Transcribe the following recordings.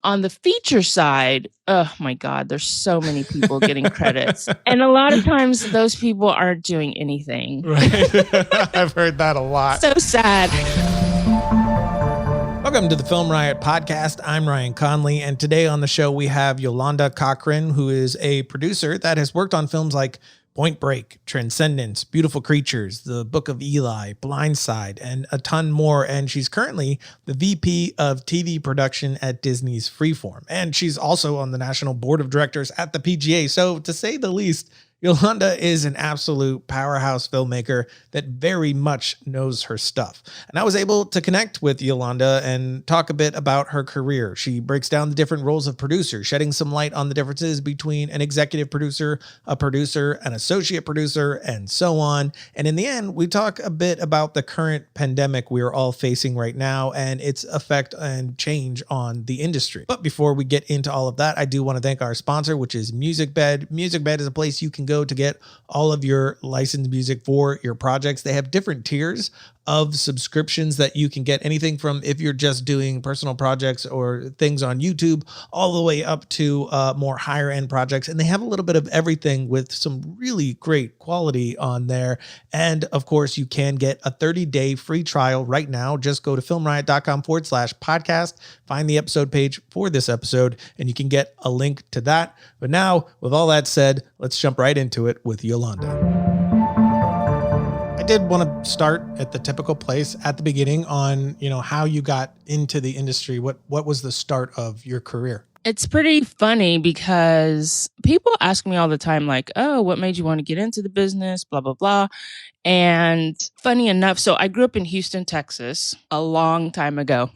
On the feature side, oh my God, there's so many people getting credits. And a lot of times those people aren't doing anything. Right. I've heard that a lot. So sad. Welcome to the Film Riot podcast. I'm Ryan Conley, and today on the show we have Yolanda Cochran, who is a producer that has worked on films like Point Break, Transcendence, Beautiful Creatures, The Book of Eli, Blindside, and a ton more. And she's currently the VP of TV production at Disney's Freeform. And she's also on the National Board of Directors at the P.G.A. So to say the least, Yolanda is an absolute powerhouse filmmaker that very much knows her stuff. And I was able to connect with Yolanda and talk a bit about her career. She breaks down the different roles of producer, shedding some light on the differences between an executive producer, a producer, an associate producer, and so on. And in the end, we talk a bit about the current pandemic we are all facing right now and its effect and change on the industry. But before we get into all of that, I do want to thank our sponsor, which is MusicBed. MusicBed is a place you can go to get all of your licensed music for your projects. They have different tiers of subscriptions that you can get, anything from if you're just doing personal projects or things on YouTube, all the way up to more higher end projects. And they have a little bit of everything with some really great quality on there. And of course, you can get a 30-day free trial right now. Just go to filmriot.com/podcast, find the episode page for this episode, and you can get a link to that. But now, with all that said, let's jump right into it with Yolanda. I did want to start at the typical place at the beginning on, how you got into the industry. What was the start of your career? It's pretty funny because people ask me all the time, like, oh, what made you want to get into the business, blah, blah, blah. And funny enough, so I grew up in Houston, Texas, a long time ago.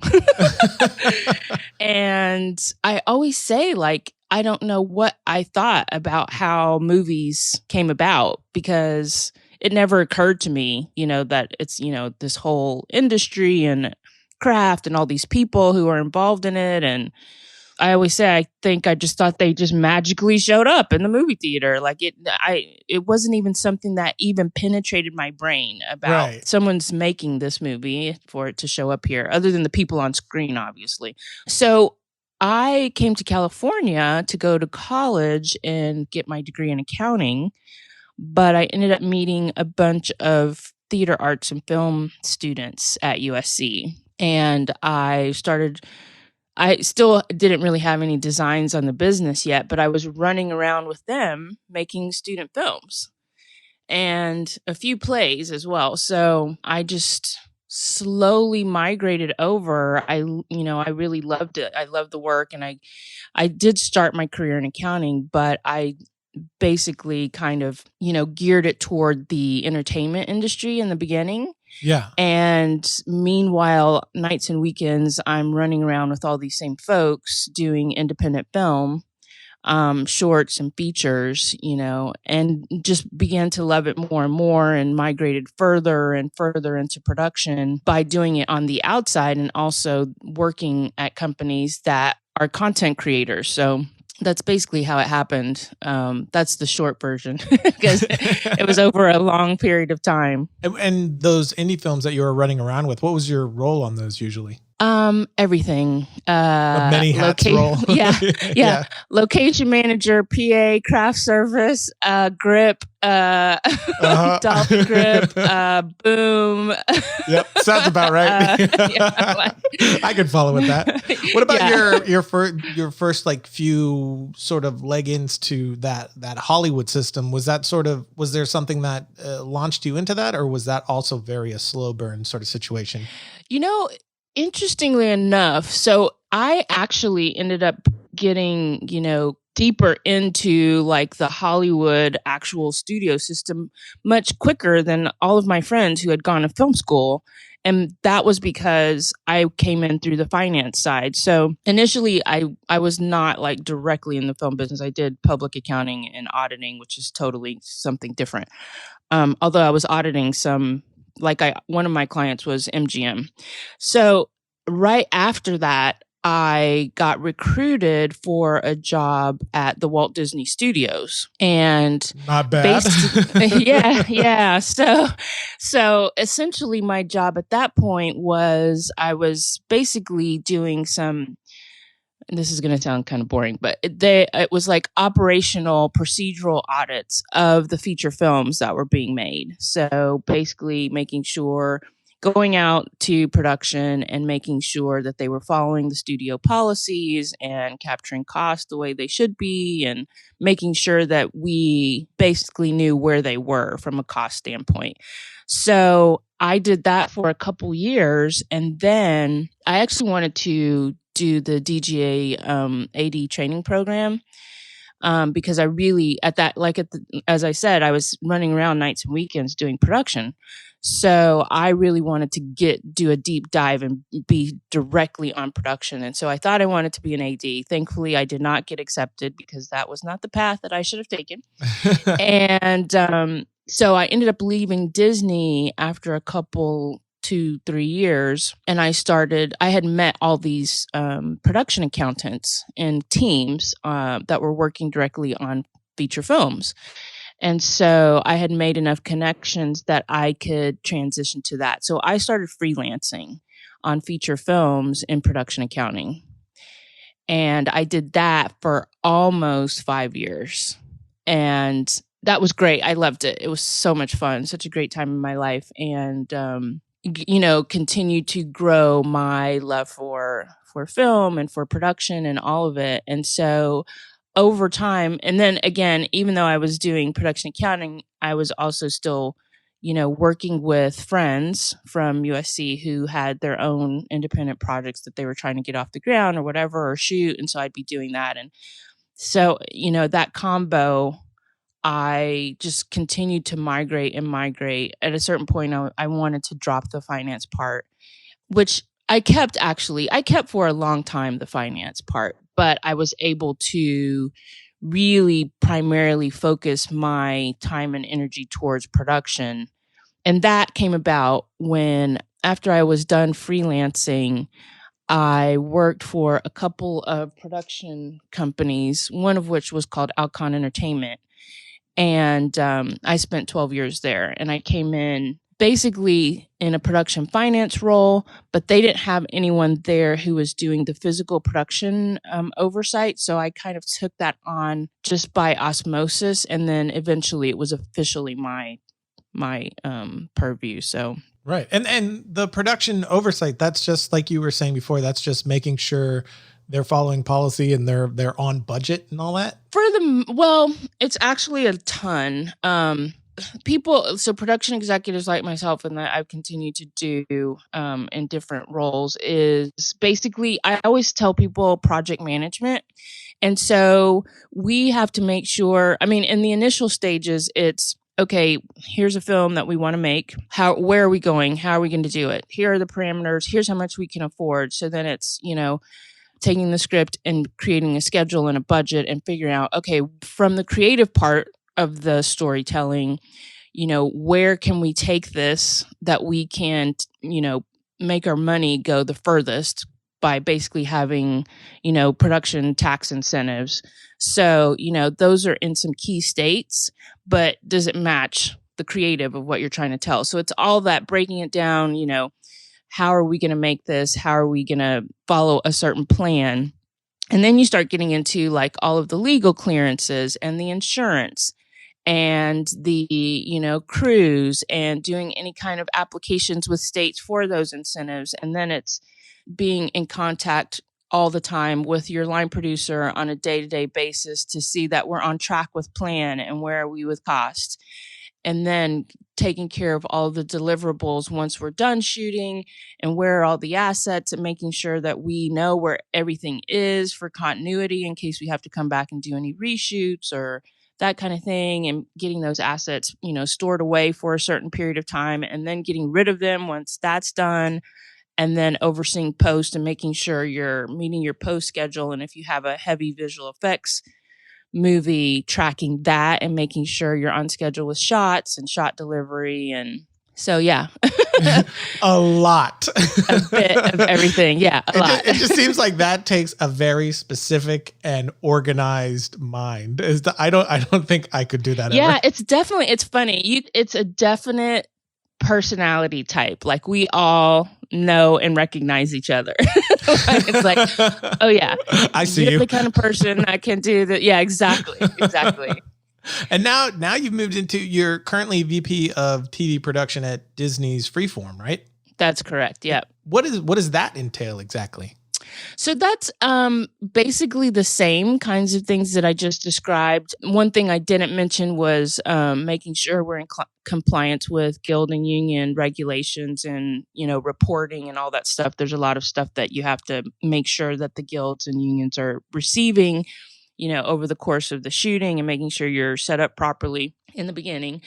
And I always say, like, I don't know what I thought about how movies came about, because it never occurred to me, that it's, this whole industry and craft and all these people who are involved in it. And I always say, I just thought they just magically showed up in the movie theater. Like it wasn't even something that even penetrated my brain about someone's making this movie for it to show up here, other than the people on screen, obviously. So I came to California to go to college and get my degree in accounting, but I ended up meeting a bunch of theater arts and film students at USC. And I still didn't really have any designs on the business yet, but I was running around with them making student films and a few plays as well. So I just slowly migrated over. I really loved it. I loved the work, and I did start my career in accounting, but I basically kind of, geared it toward the entertainment industry in the beginning. Yeah. And meanwhile, nights and weekends, I'm running around with all these same folks doing independent film, shorts and features, and just began to love it more and more, and migrated further and further into production by doing it on the outside and also working at companies that are content creators. So that's basically how it happened. That's the short version, because it was over a long period of time. And those indie films that you were running around with, what was your role on those usually? Everything. A many hats role. Yeah. Location manager, PA, craft service, grip, dolphy grip, boom. Yep, sounds about right. I could follow with that. What about your first like few sort of leg-ins to that Hollywood system? Was there something that launched you into that, or was that also a slow burn sort of situation? Interestingly enough, so I actually ended up getting, deeper into like the Hollywood actual studio system much quicker than all of my friends who had gone to film school. And that was because I came in through the finance side. So initially I was not like directly in the film business. I did public accounting and auditing, which is totally something different. Although I was auditing one of my clients was MGM. So right after that, I got recruited for a job at the Walt Disney Studios, and not bad. Yeah. So essentially my job at that point was I was basically doing some and this is going to sound kind of boring, but it was like operational procedural audits of the feature films that were being made. So basically making sure, going out to production and making sure that they were following the studio policies and capturing costs the way they should be, and making sure that we basically knew where they were from a cost standpoint. So I did that for a couple years, and then I actually wanted to do the D.G.A. AD training program, because I really, as I said, I was running around nights and weekends doing production. So I really wanted to do a deep dive and be directly on production. And so I thought I wanted to be an AD. Thankfully, I did not get accepted because that was not the path that I should have taken. And so I ended up leaving Disney after a couple 2-3 years, and I had met all these production accountants and teams that were working directly on feature films. And so I had made enough connections that I could transition to that. So I started freelancing on feature films in production accounting. And I did that for almost 5 years. And that was great. I loved it. It was so much fun, such a great time in my life. And continue to grow my love for film and for production and all of it. And so over time, and then again, even though I was doing production accounting, I was also still, working with friends from USC who had their own independent projects that they were trying to get off the ground or whatever, or shoot. And so I'd be doing that. And so, that combo, I just continued to migrate. At a certain point, I wanted to drop the finance part, which I kept for a long time, the finance part, but I was able to really primarily focus my time and energy towards production. And that came about when, after I was done freelancing, I worked for a couple of production companies, one of which was called Alcon Entertainment. And I spent 12 years there, and I came in basically in a production finance role, but they didn't have anyone there who was doing the physical production oversight. So I kind of took that on just by osmosis. And then eventually it was officially my purview. So. Right. And the production oversight, that's just like you were saying before, that's just making sure they're following policy and they're on budget and all that? It's actually a ton. So production executives like myself, and that I've continued to do in different roles, is basically, I always tell people, project management. And so we have to make sure, in the initial stages, it's, okay, here's a film that we want to make. Where are we going? How are we going to do it? Here are the parameters. Here's how much we can afford. So then it's, taking the script and creating a schedule and a budget and figuring out, okay, from the creative part of the storytelling, where can we take this that we can, make our money go the furthest by basically having, production tax incentives. So, those are in some key states, but does it match the creative of what you're trying to tell? So it's all that, breaking it down, how are we going to make this? How are we going to follow a certain plan? And then you start getting into like all of the legal clearances and the insurance and the, crews, and doing any kind of applications with states for those incentives. And then it's being in contact all the time with your line producer on a day-to-day basis to see that we're on track with plan and where are we with cost. And then taking care of all the deliverables once we're done shooting, and where are all the assets, and making sure that we know where everything is for continuity in case we have to come back and do any reshoots or that kind of thing, and getting those assets, stored away for a certain period of time, and then getting rid of them once that's done, and then overseeing post and making sure you're meeting your post schedule. And if you have a heavy visual effects movie, tracking that and making sure you're on schedule with shots and shot delivery. And so, yeah. A lot. A bit of everything. Yeah, a lot. It just seems like that takes a very specific and organized mind. I don't think I could do that. Yeah, ever. it's funny. It's a definite personality type. Like, we all know and recognize each other. It's like, oh yeah, I see you're the kind of person that can do that. Yeah, exactly. And now you've moved into, you're currently VP of TV production at Disney's Freeform, right? That's correct. Yeah. What does that entail exactly? So that's basically the same kinds of things that I just described. One thing I didn't mention was making sure we're in compliance with guild and union regulations and, reporting and all that stuff. There's a lot of stuff that you have to make sure that the guilds and unions are receiving, over the course of the shooting, and making sure you're set up properly in the beginning.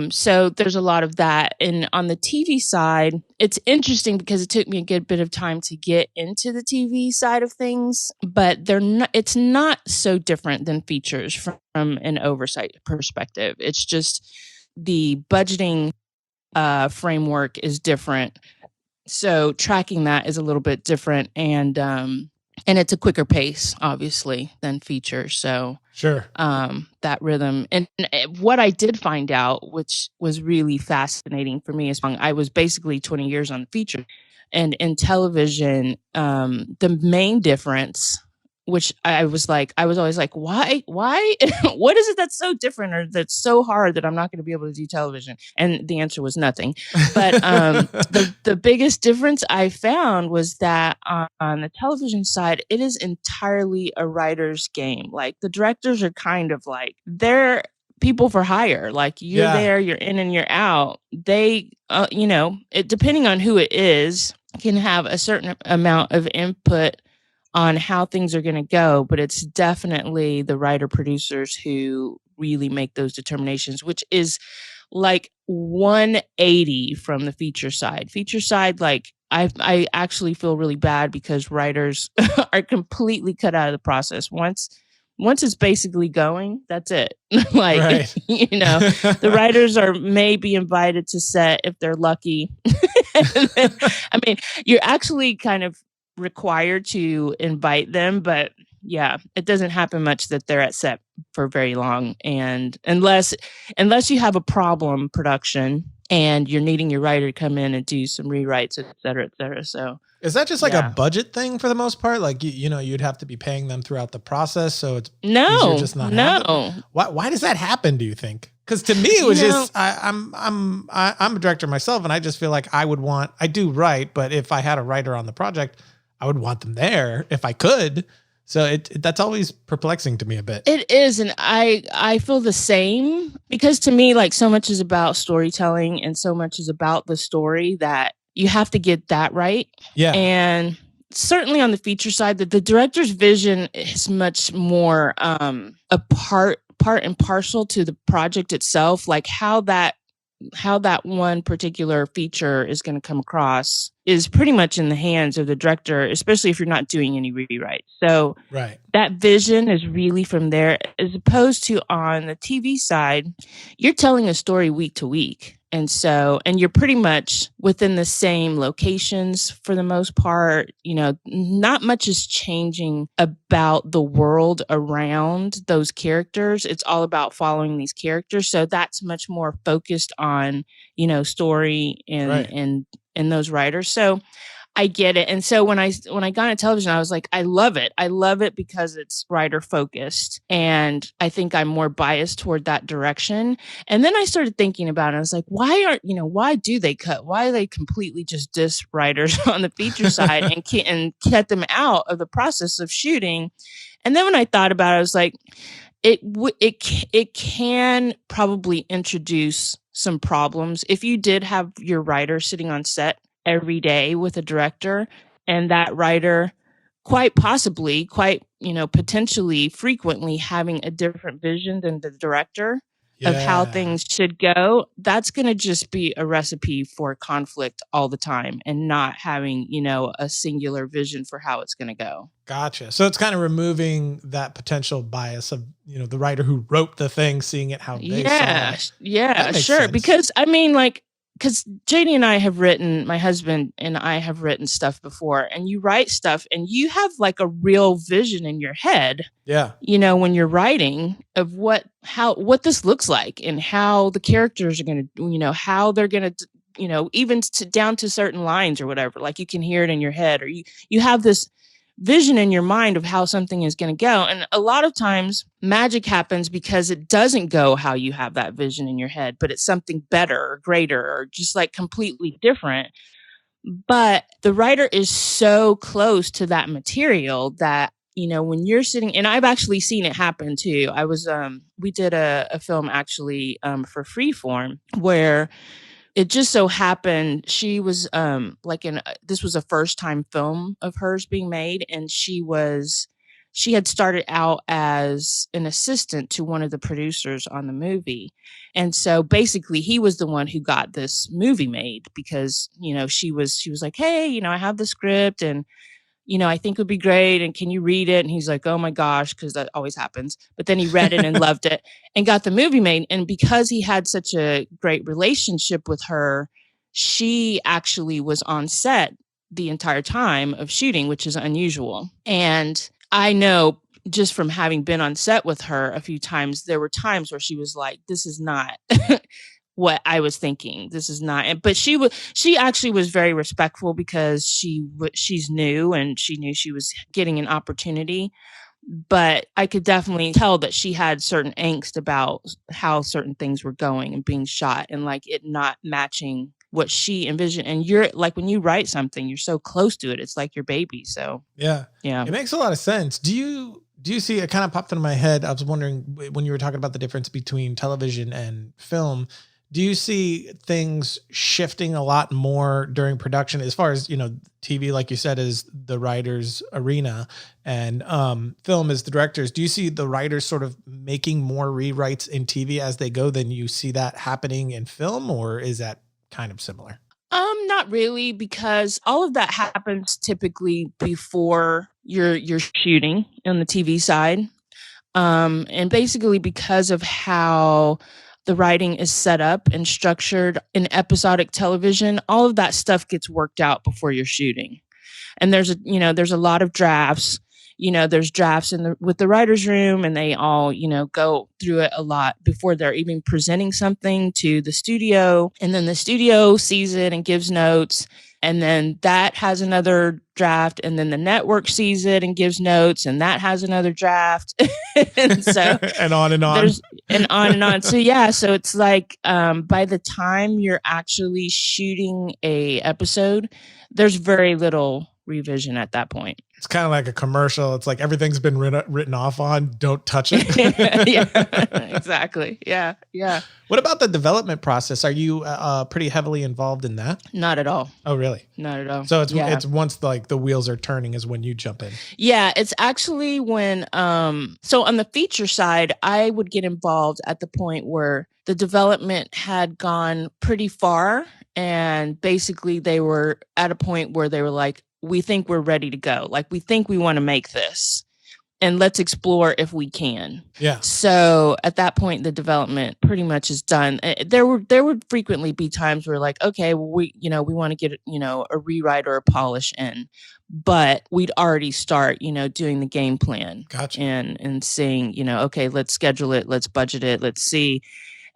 So there's a lot of that. And on the TV side, it's interesting because it took me a good bit of time to get into the TV side of things, but it's not so different than features from an oversight perspective. It's just the budgeting framework is different. So tracking that is a little bit different, and it's a quicker pace, obviously, than features. So sure, that rhythm. And what I did find out, which was really fascinating for me, is I was basically 20 years on feature, and in television, the main difference, which I was always like, why, what is it that's so different or that's so hard that I'm not going to be able to do television? And the answer was nothing. But the biggest difference I found was that on the television side, it is entirely a writer's game. Like the directors are kind of like, they're people for hire. Like you're there, you're in and you're out. They, depending on who it is, can have a certain amount of input on how things are going to go, but it's definitely the writer producers who really make those determinations, which is like 180 from the feature side. Feature side, like I actually feel really bad because writers are completely cut out of the process. Once it's basically going, that's it. Like, right. The writers are maybe invited to set if they're lucky. I mean, you're actually kind of required to invite them, but yeah, it doesn't happen much that they're at set for very long. And unless you have a problem production and you're needing your writer to come in and do some rewrites, et cetera, et cetera. So is that just like a budget thing for the most part? Like, you'd have to be paying them throughout the process. So it's easier just not happen? Why does that happen, do you think? Because to me, it was I'm a director myself, and I just feel like I do write, but if I had a writer on the project, I would want them there if I could. So that's always perplexing to me a bit. It is. And I feel the same, because to me, like, so much is about storytelling and so much is about the story that you have to get that right. Yeah. And certainly on the feature side, that the director's vision is much more a part and parcel to the project itself. Like how that one particular feature is going to come across is pretty much in the hands of the director, especially if you're not doing any rewrites. So right. That vision is really from there, as opposed to on the TV side, you're telling a story week to week. And you're pretty much within the same locations for the most part. Not much is changing about the world around those characters. It's all about following these characters. So that's much more focused on, story and those writers. So I get it. And so when I got into television, I was like, I love it. I love it because it's writer focused. And I think I'm more biased toward that direction. And then I started thinking about it. I was like, why do they cut? Why do they completely just diss writers on the feature side and cut them out of the process of shooting? And then when I thought about it, I was like, it can probably introduce some problems if you did have your writer sitting on set every day with a director, and that writer potentially frequently having a different vision than the director of how things should go. That's going to just be a recipe for conflict all the time, and not having, a singular vision for how it's going to go. Gotcha. So it's kind of removing that potential bias of, the writer who wrote the thing, seeing it how they saw it. Yeah, sure. Sense. Because because JD and I have written, my husband and I have written stuff before, and you write stuff and you have like a real vision in your head. Yeah. When you're writing of what this looks like and how the characters are going to, how they're going to even down to certain lines or whatever, like you can hear it in your head, or you have this vision in your mind of how something is going to go. And a lot of times magic happens because it doesn't go how you have that vision in your head, but it's something better or greater or just like completely different. But the writer is so close to that material that, when you're sitting, and I've actually seen it happen too. We did a film actually for Freeform where it just so happened she was this was a first time film of hers being made, and she had started out as an assistant to one of the producers on the movie. And so basically he was the one who got this movie made because, she was like, "Hey, I have the script and I think it would be great. And can you read it?" And he's like, "Oh my gosh," because that always happens. But then he read it and loved it and got the movie made. And because he had such a great relationship with her, she actually was on set the entire time of shooting, which is unusual. And I know just from having been on set with her a few times, there were times where she was like, "This is not what I was thinking. This is not." But she actually was very respectful because she's new and she knew she was getting an opportunity. But I could definitely tell that she had certain angst about how certain things were going and being shot, and like it not matching what she envisioned. And you're like, when you write something, you're so close to it. It's like your baby. So yeah, yeah, it makes a lot of sense. Do you see, it kind of popped into my head. I was wondering when you were talking about the difference between television and film, do you see things shifting a lot more during production as far as, TV, like you said, is the writer's arena and film is the director's? Do you see the writers sort of making more rewrites in TV as they go than you see that happening in film, or is that kind of similar? Not really, because all of that happens typically before you're shooting on the TV side. And basically because of how the writing is set up and structured in episodic television, all of that stuff gets worked out before you're shooting. And there's a lot of drafts. There's drafts with the writer's room, and they all, go through it a lot before they're even presenting something to the studio. And then the studio sees it and gives notes. And then that has another draft. And then the network sees it and gives notes, and that has another draft. And so and on and on. And on and on. So yeah, so it's like by the time you're actually shooting a episode, there's very little revision at that point. It's kind of like a commercial. It's like everything's been written off on. Don't touch it. Yeah, exactly. Yeah. What about the development process? Are you pretty heavily involved in that? Not at all. Oh, really? Not at all. So it's once like the wheels are turning is when you jump in. Yeah, it's actually when so on the feature side, I would get involved at the point where the development had gone pretty far, and basically they were at a point where they were like, "We think we're ready to go. Like, we think we want to make this, and let's explore if we can." Yeah. So at that point, the development pretty much is done. There would frequently be times where like, okay, well, we want to get, a rewrite or a polish in, but we'd already start, doing the game plan. Gotcha. And saying, okay, let's schedule it. Let's budget it. Let's see.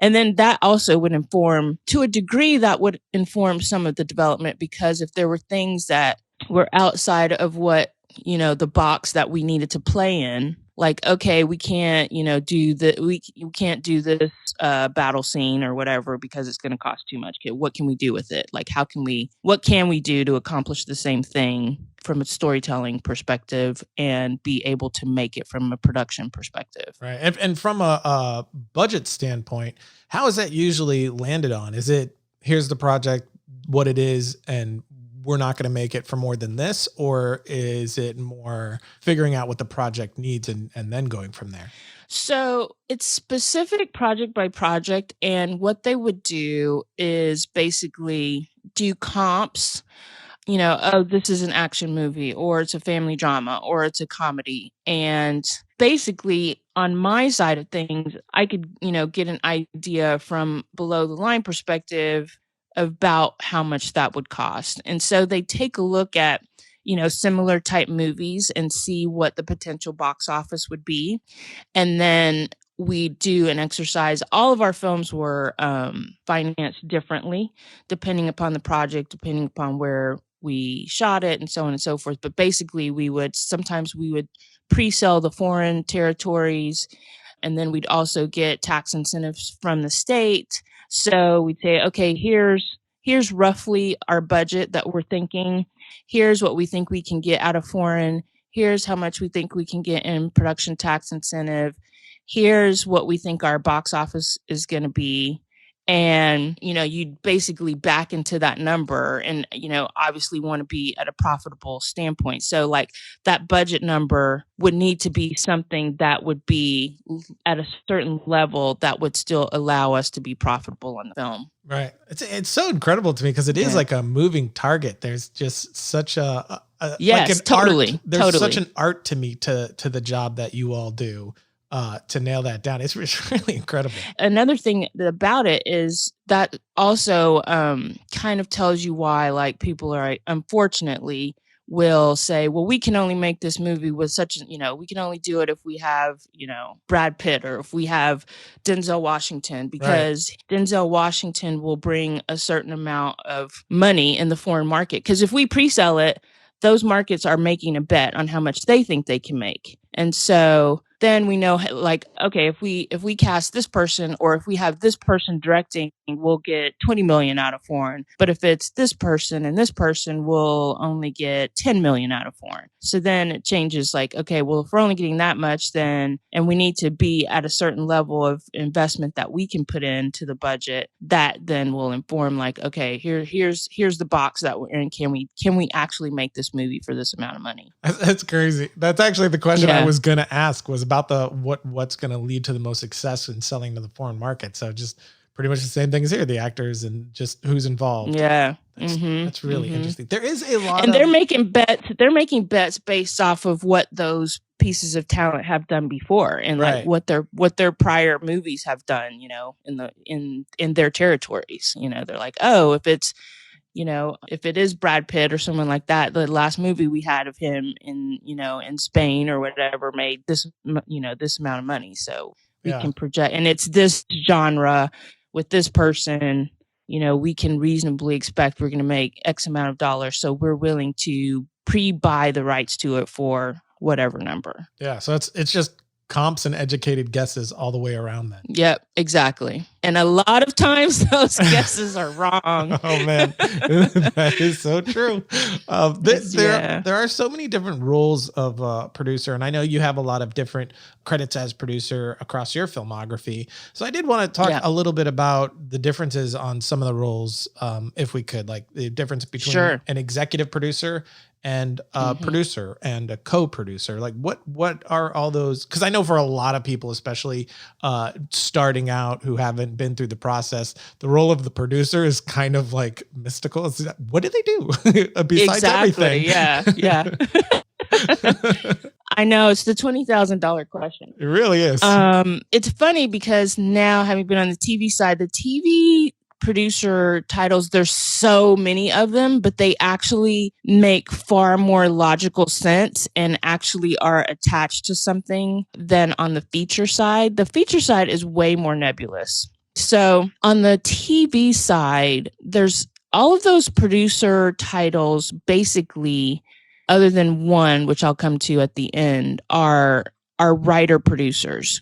And then that also would inform, to a degree, that would inform some of the development, because if there were things that were outside of what, the box that we needed to play in, like, okay, we can't, we can't do this battle scene or whatever because it's going to cost too much. Okay, what can we do with it? Like, what can we do to accomplish the same thing from a storytelling perspective and be able to make it from a production perspective? Right. And from a budget standpoint, how is that usually landed on? Is it, here's the project, what it is, and we're not going to make it for more than this? Or is it more figuring out what the project needs and then going from there? So it's specific project by project. And what they would do is basically do comps. Oh, this is an action movie, or it's a family drama, or it's a comedy. And basically on my side of things, I could, get an idea from below the line perspective about how much that would cost. And so they take a look at, similar type movies and see what the potential box office would be. And then we do an exercise. All of our films were financed differently, depending upon the project, depending upon where we shot it, and so on and so forth. But basically, sometimes we would pre-sell the foreign territories, and then we'd also get tax incentives from the state. So we'd say, okay, here's roughly our budget that we're thinking. Here's what we think we can get out of foreign. Here's how much we think we can get in production tax incentive. Here's what we think our box office is going to be. And, you basically back into that number and, obviously want to be at a profitable standpoint. So like that budget number would need to be something that would be at a certain level that would still allow us to be profitable on the film. Right. It's so incredible to me because it is like a moving target. There's just such yes, like an totally. art. There's totally. such an art to me to the job that you all do. To nail that down. It's really incredible. Another thing about it is that also kind of tells you why like people are unfortunately will say, well, we can only make this movie with such, we can only do it if we have, Brad Pitt or if we have Denzel Washington, because Denzel Washington will bring a certain amount of money in the foreign market. Because if we pre-sell it, those markets are making a bet on how much they think they can make. And so then we know, like, okay, if we cast this person or if we have this person directing, we'll get 20 million out of foreign. But if it's this person and this person, we'll only get 10 million out of foreign. So then it changes like, okay, well, if we're only getting that much, then, and we need to be at a certain level of investment that we can put into the budget, that then will inform like, okay, here's the box that we're in. Can we actually make this movie for this amount of money? That's crazy. That's actually the question I was going to ask, was about what's going to lead to the most success in selling to the foreign market. So just pretty much the same thing as here, the actors and just who's involved. Yeah. That's really interesting. There is a lot and they're making bets based off of what those pieces of talent have done before and like what their prior movies have done, in their territories. They're like, oh, if it is Brad Pitt or someone like that, the last movie we had of him in Spain or whatever made this, this amount of money. So we can project, and it's this genre with this person, we can reasonably expect we're going to make X amount of dollars. So we're willing to pre-buy the rights to it for whatever number. Yeah. So it's just comps and educated guesses all the way around then. Yep, exactly. And a lot of times those guesses are wrong. Oh man, that is so true. There are so many different roles of producer, and I know you have a lot of different credits as producer across your filmography. So I did want to talk a little bit about the differences on some of the roles, if we could, like the difference between an executive producer and a producer and a co-producer. Like what are all those? Because I know for a lot of people, especially starting out who haven't been through the process, the role of the producer is kind of like mystical. What do they do besides everything? Yeah. I know, it's the $20,000 question. It really is. It's funny because now, having been on the TV side, the TV producer titles, there's so many of them, but they actually make far more logical sense and actually are attached to something than on the feature side. The feature side is way more nebulous. So on the TV side, there's all of those producer titles basically, other than one, which I'll come to at the end, are writer producers.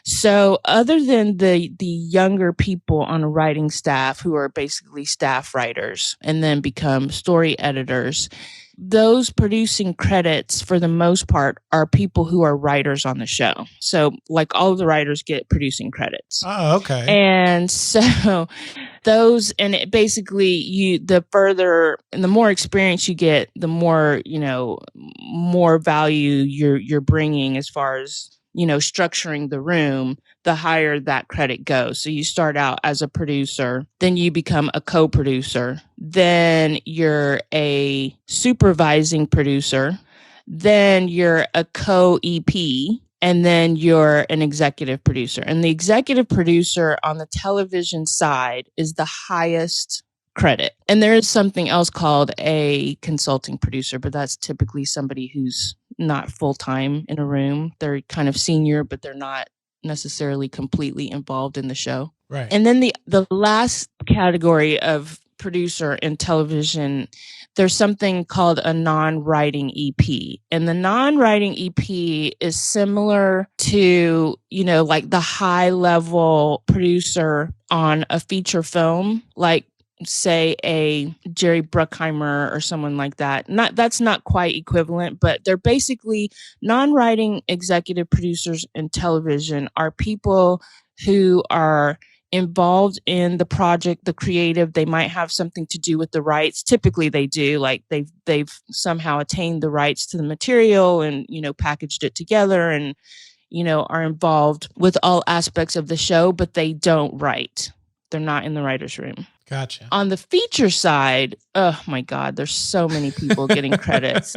So other than the younger people on a writing staff who are basically staff writers and then become story editors, those producing credits for the most part are people who are writers on the show. So like all of the writers get producing credits. Oh, okay. And so those, and it basically the further and the more experience you get, the more, more value you're bringing as far as, structuring the room, the higher that credit goes. So you start out as a producer, then you become a co-producer, then you're a supervising producer, then you're a co-EP, and then you're an executive producer. And the executive producer on the television side is the highest credit. And there is something else called a consulting producer, but that's typically somebody who's not full-time in a room. They're kind of senior, but they're not necessarily completely involved in the show. Right. And then the last category of producer in television, there's something called a non-writing EP. And the non-writing EP is similar to, like the high level producer on a feature film, like say a Jerry Bruckheimer or someone like that. That's not quite equivalent, but they're basically non-writing executive producers in television are people who are involved in the project, the creative. They might have something to do with the rights. Typically they do, like they've somehow attained the rights to the material and, packaged it together and, are involved with all aspects of the show, but they don't write. They're not in the writer's room. Gotcha. On the feature side, oh my God, there's so many people getting credits.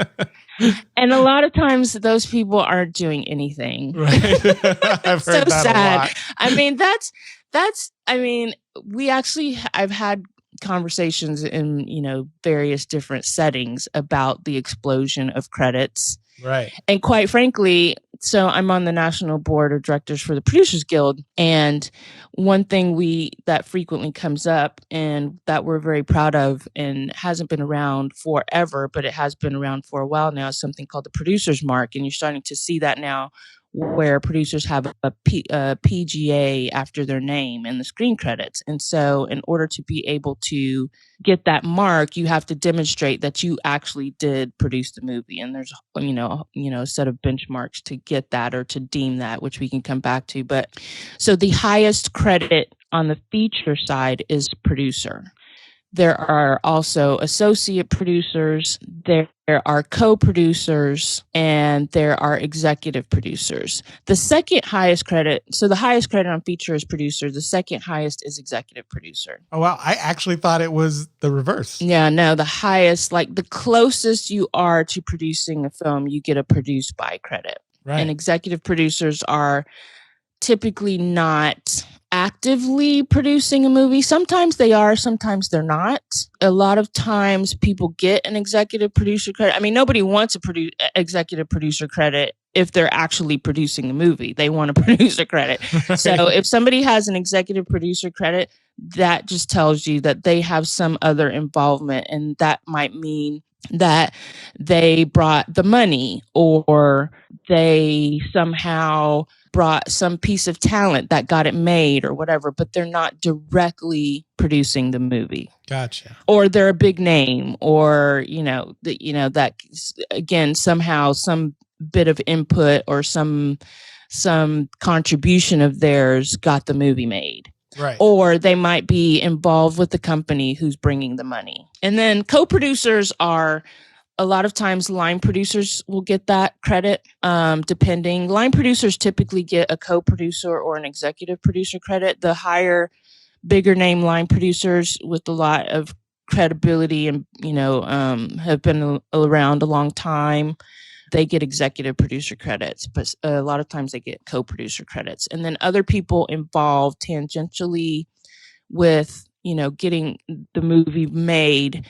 And a lot of times those people aren't doing anything. Right. I've heard that sad. a lot. I mean, I've had conversations in, various different settings about the explosion of credits. Right. And quite frankly, so I'm on the national board of directors for the Producers Guild. And one thing that frequently comes up and that we're very proud of and hasn't been around forever, but it has been around for a while now, is something called the Producer's Mark. And you're starting to see that now, where producers have a P.G.A. after their name in the screen credits. And so in order to be able to get that mark, you have to demonstrate that you actually did produce the movie. And there's, a set of benchmarks to get that or to deem that, which we can come back to. But so the highest credit on the feature side is producer. There are also associate producers, there are co-producers, and there are executive producers. The second highest credit, so the highest credit on feature is producer. The second highest is executive producer. Oh, wow. I actually thought it was the reverse. Yeah, no, the highest, like the closest you are to producing a film, you get a produced by credit. Right. And executive producers are typically not actively producing a movie. Sometimes they are, sometimes they're not. A lot of times people get an executive producer credit. I mean, nobody wants a executive producer credit if they're actually producing the movie. They want a producer credit. Right. So if somebody has an executive producer credit, that just tells you that they have some other involvement, and that might mean that they brought the money or they somehow brought some piece of talent that got it made or whatever, but they're not directly producing the movie. Gotcha. Or they're a big name, or that again somehow some bit of input or some contribution of theirs got the movie made. Right. Or they might be involved with the company who's bringing the money. And then co-producers are, a lot of times line producers will get that credit, depending. Line producers typically get a co-producer or an executive producer credit. The higher, bigger name line producers with a lot of credibility and, have been around a long time, they get executive producer credits, but a lot of times they get co-producer credits. And then other people involved tangentially with, getting the movie made,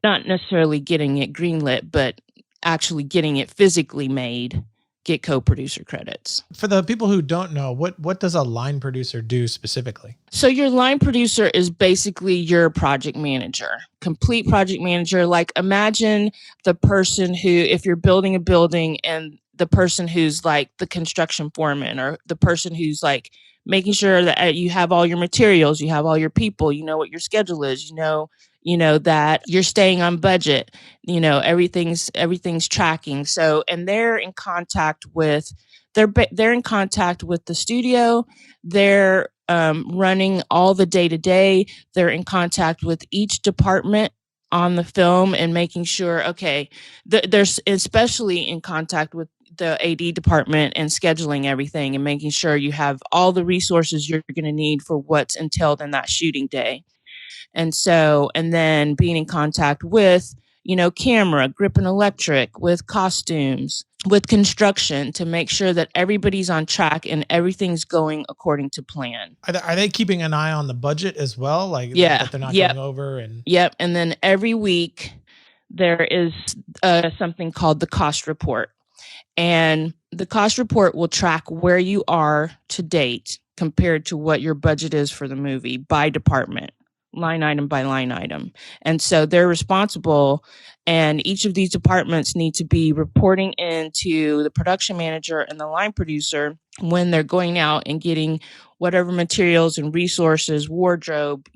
not necessarily getting it greenlit, but actually getting it physically made, get co-producer credits. For the people who don't know, what does a line producer do specifically? So your line producer is basically your project manager, complete project manager. Like imagine the person who, if you're building a building, and the person who's like the construction foreman, or the person who's like making sure that you have all your materials, you have all your people, you know what your schedule is, that you're staying on budget, everything's tracking. So, and they're in contact with the studio. They're running all the day-to-day. They're in contact with each department on the film and making sure, okay, there's especially in contact with the AD department and scheduling everything and making sure you have all the resources you're going to need for what's entailed in that shooting day. And then being in contact with, camera, grip and electric, with costumes, with construction, to make sure that everybody's on track and everything's going according to plan. Are they keeping an eye on the budget as well? Like, yeah, that they're not going over? Yep. And then every week there is something called the cost report. And the cost report will track where you are to date compared to what your budget is for the movie by department, line item by line item. And so they're responsible, and each of these departments need to be reporting into the production manager and the line producer when they're going out and getting whatever materials and resources, wardrobe,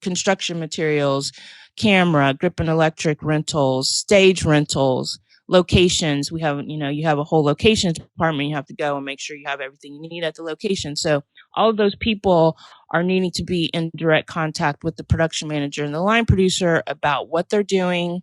construction materials, camera, grip and electric rentals, stage rentals, locations. We have, you have a whole locations department. You have to go and make sure you have everything you need at the location. So all of those people are needing to be in direct contact with the production manager and the line producer about what they're doing,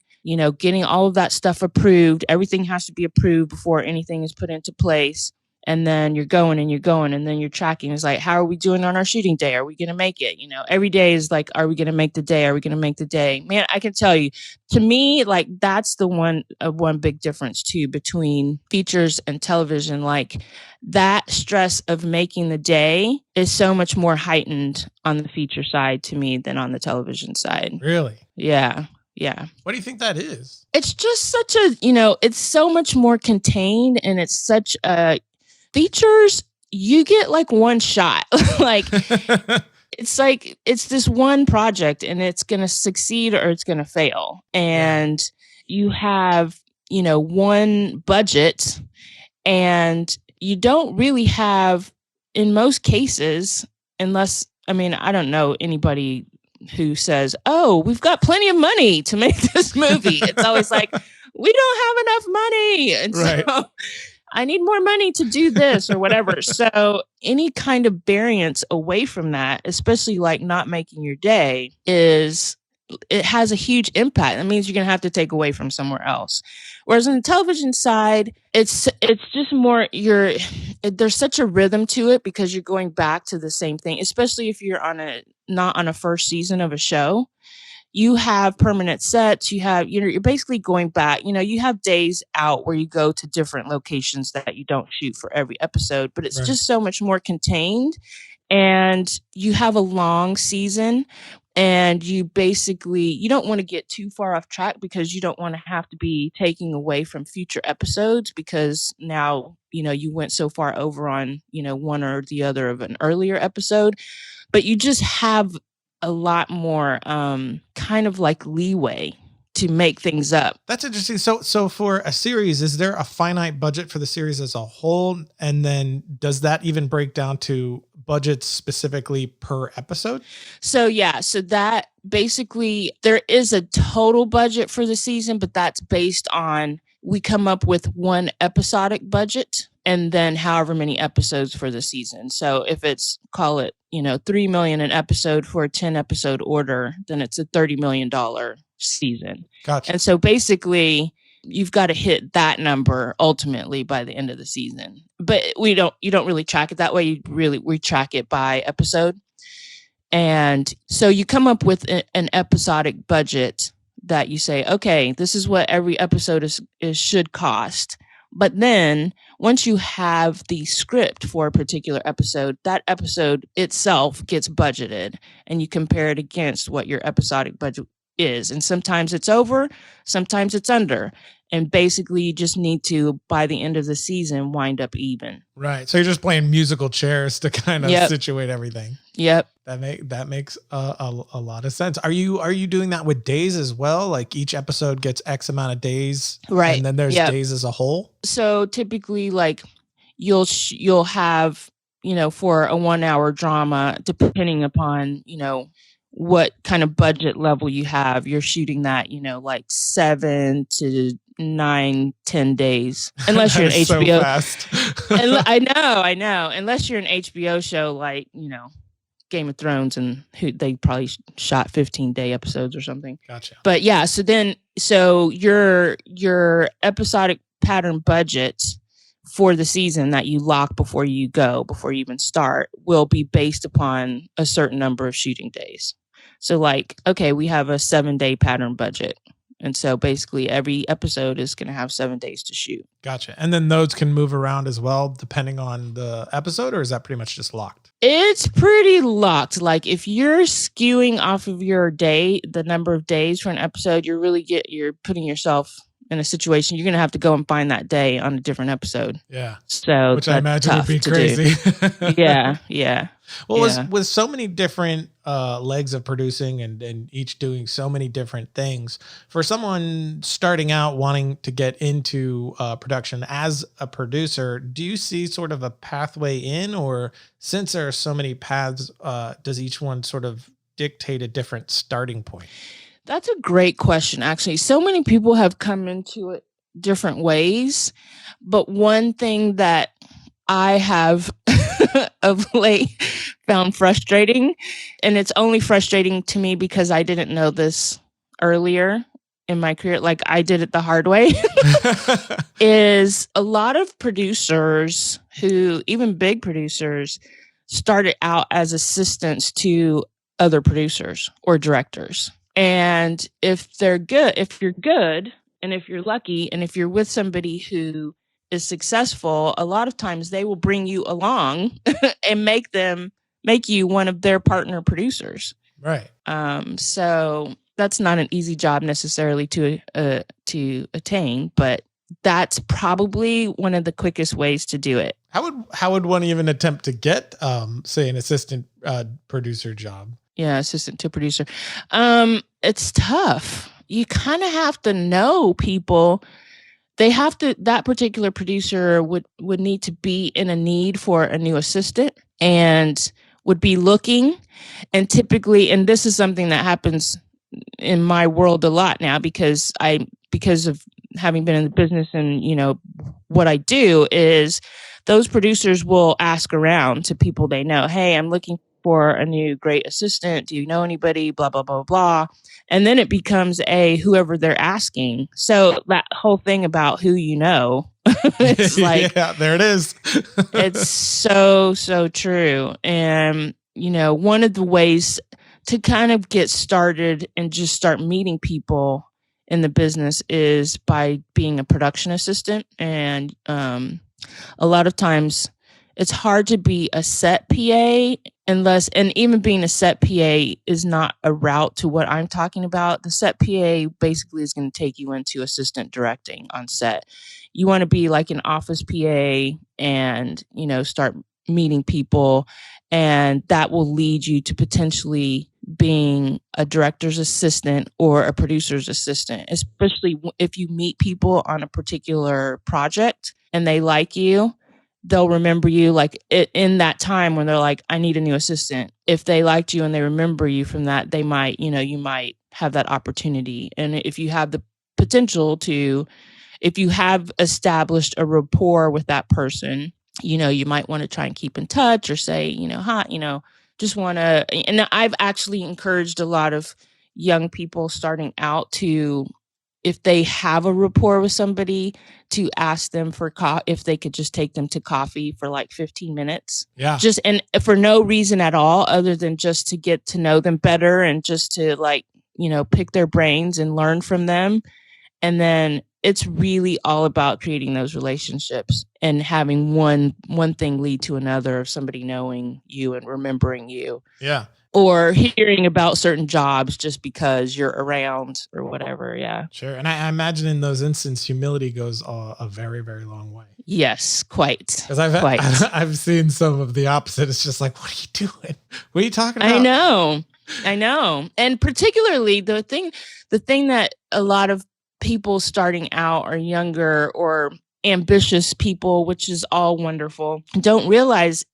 getting all of that stuff approved. Everything has to be approved before anything is put into place. And then you're going and then you're tracking. It's like, how are we doing on our shooting day? Are we going to make it? Every day is like, are we going to make the day? Are we going to make the day? Man, I can tell you, to me, like that's the one big difference too between features and television. Like that stress of making the day is so much more heightened on the feature side to me than on the television side. Really? Yeah. Yeah. What do you think that is? It's just such a, it's so much more contained, and it's such a features, you get like one shot. Like it's this one project, and it's going to succeed or it's going to fail. And you have, one budget, and you don't really have, in most cases, unless, I don't know anybody who says, oh, we've got plenty of money to make this movie. It's always like, we don't have enough money. And right. So I need more money to do this or whatever. So any kind of variance away from that, especially like not making your day, it has a huge impact. That means you're going to have to take away from somewhere else. Whereas on the television side, it's just more, there's such a rhythm to it because you're going back to the same thing, especially if you're not on a first season of a show. You have permanent sets. You're basically going back. You have days out where you go to different locations that you don't shoot for every episode, but it's just so much more contained. And you have a long season, and you don't want to get too far off track because you don't want to have to be taking away from future episodes because now, you went so far over on, one or the other of an earlier episode, but you just have a lot more kind of like leeway to make things up. That's interesting. So for a series, is there a finite budget for the series as a whole? And then does that even break down to budgets specifically per episode? So that basically there is a total budget for the season, but that's based on, we come up with one episodic budget and then however many episodes for the season. So if it's, call it, $3 million an episode for a 10 episode order, then it's a $30 million season. Gotcha. And so basically you've got to hit that number ultimately by the end of the season. But you don't really track it that way. We track it by episode. And so you come up with an episodic budget that you say, okay, this is what every episode should cost. But then once you have the script for a particular episode, that episode itself gets budgeted, and you compare it against what your episodic budget is. And sometimes it's over, sometimes it's under. And basically you just need to, by the end of the season, wind up even. Right. So you're just playing musical chairs to kind of situate everything. Yep. That makes a lot of sense. Are you doing that with days as well? Like each episode gets X amount of days, right? And then there's days as a whole. So typically, like you'll have, for a 1 hour drama, depending upon what kind of budget level you have, you're shooting that like 7 to 9, 10 days, unless you're an HBO. So fast. I know. Unless you're an HBO show like Game of Thrones, and they probably shot 15-day episodes or something. Gotcha. But yeah, so your episodic pattern budget for the season that you lock before you even start will be based upon a certain number of shooting days. So like, okay, we have a 7-day pattern budget. And so basically every episode is going to have 7 days to shoot. Gotcha. And then those can move around as well, depending on the episode, or is that pretty much just locked? It's pretty locked. Like if you're skewing off of your day, the number of days for an episode, you're putting yourself in a situation, you're going to have to go and find that day on a different episode. Yeah. So which I imagine would be crazy. Yeah. Yeah. Well, yeah. with so many different legs of producing and each doing so many different things, for someone starting out wanting to get into production as a producer, do you see sort of a pathway in, or since there are so many paths, does each one sort of dictate a different starting point? That's a great question, actually. So many people have come into it different ways, but one thing that I have of late found frustrating, and it's only frustrating to me because I didn't know this earlier in my career, like I did it the hard way, is a lot of producers who, even big producers, started out as assistants to other producers or directors. And if you're good, and if you're lucky, and if you're with somebody who is successful, a lot of times they will bring you along and make you one of their partner producers. Right. So that's not an easy job necessarily to attain, but that's probably one of the quickest ways to do it. How would one even attempt to get, say, an assistant producer job? Yeah, assistant to producer. It's tough. You kind of have to know people. That particular producer would need to be in a need for a new assistant and would be looking. And typically, and this is something that happens in my world a lot now because of having been in the business, and what I do is those producers will ask around to people they know. Hey, I'm looking for a new great assistant. Do you know anybody? Blah, blah, blah, blah. And then it becomes whoever they're asking. So that whole thing about who you know, it's like, yeah, there it is. It's so, so true. And, one of the ways to kind of get started and just start meeting people in the business is by being a production assistant. And a lot of times it's hard to be a set PA and even being a set PA is not a route to what I'm talking about. The set PA basically is going to take you into assistant directing on set. You want to be like an office PA and, start meeting people, and that will lead you to potentially being a director's assistant or a producer's assistant, especially if you meet people on a particular project and they like you. They'll remember you in that time when they're like, I need a new assistant. If they liked you and they remember you from that, they might, you might have that opportunity. And if you have the potential if you have established a rapport with that person, you might want to try and keep in touch or say, hi, just want to. And I've actually encouraged a lot of young people starting out to, if they have a rapport with somebody, to ask them for if they could just take them to coffee for like 15 minutes. Yeah. And for no reason at all, other than just to get to know them better and just to pick their brains and learn from them. And then it's really all about creating those relationships and having one thing lead to another of somebody knowing you and remembering you. Yeah. Or hearing about certain jobs just because you're around or whatever. Yeah. Sure. And I imagine in those instances, humility goes a very, very long way. Yes, quite. Because I've seen some of the opposite. It's just like, what are you doing? What are you talking about? I know. And particularly the thing that a lot of people starting out or younger or ambitious people, which is all wonderful, don't realize,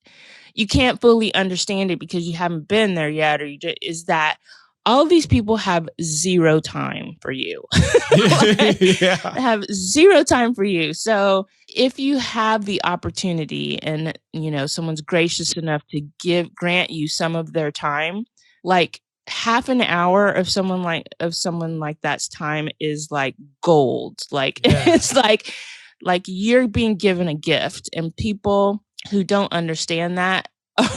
you can't fully understand it because you haven't been there yet, is that all of these people have zero time for you. Yeah. Have zero time for you. So if you have the opportunity and, someone's gracious enough to grant you some of their time, like half an hour of someone like that's time is like gold. Like, yeah. It's like you're being given a gift, and people who don't understand that